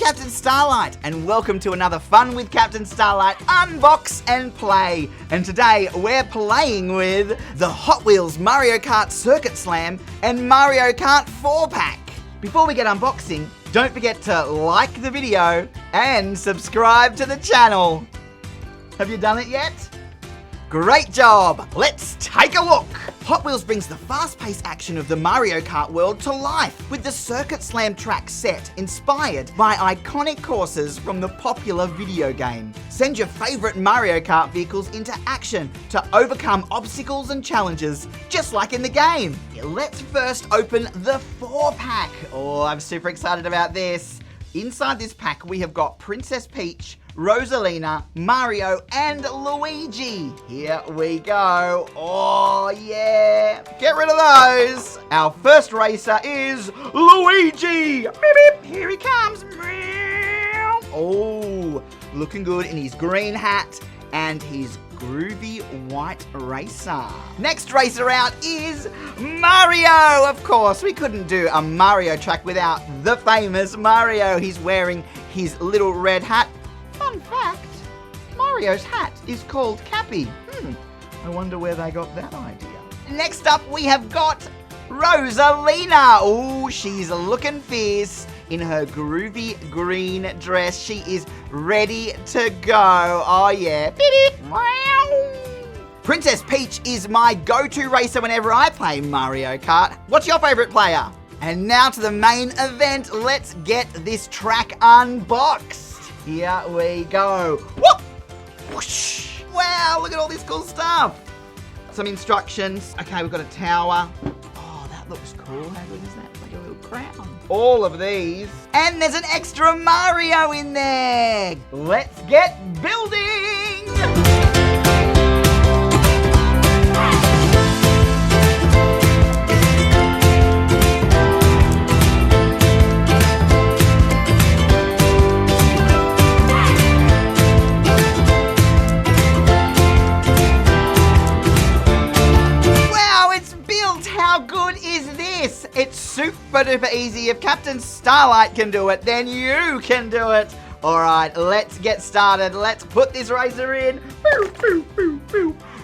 Captain Starlight, and welcome to another Fun with Captain Starlight Unbox and Play. And today we're playing with the Hot Wheels Mario Kart Circuit Slam and Mario Kart 4-pack. Before we get unboxing, don't forget to like the video and subscribe to the channel. Have you done it yet? Great job! Let's take a look! Hot Wheels brings the fast-paced action of the Mario Kart world to life with the Circuit Slam track set inspired by iconic courses from the popular video game. Send your favourite Mario Kart vehicles into action to overcome obstacles and challenges, just like in the game. Let's first open the 4-pack. Oh, I'm super excited about this. Inside this pack, we have got Princess Peach, Rosalina, Mario, and Luigi. Here we go. Oh, yeah. Get rid of those. Our first racer is Luigi. Beep, beep. Here he comes. Oh, looking good in his green hat and his groovy white racer. Next racer out is Mario. Of course, we couldn't do a Mario track without the famous Mario. He's wearing his little red hat. Fun fact, Mario's hat is called Cappy. I wonder where they got that idea. Next up, we have got Rosalina. Oh, she's looking fierce in her groovy green dress. She is ready to go. Oh, yeah. Princess Peach is my go-to racer whenever I play Mario Kart. What's your favorite player? And now to the main event. Let's get this track unboxed. Here we go. Whoop! Whoosh! Wow, look at all this cool stuff. Some instructions. Okay, we've got a tower. Oh, that looks cool. How good is that? It's like a little crown. All of these. And there's an extra Mario in there. Let's get building. It's super duper easy. If Captain Starlight can do it, then you can do it. All right, let's get started. Let's put this racer in.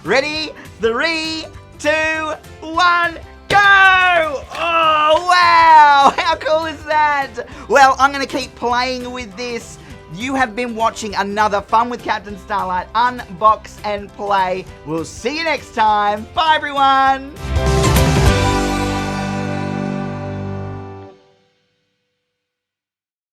Ready? 3, 2, 1, go! Oh, wow! How cool is that? Well, I'm going to keep playing with this. You have been watching another Fun with Captain Starlight Unbox and Play. We'll see you next time. Bye, everyone.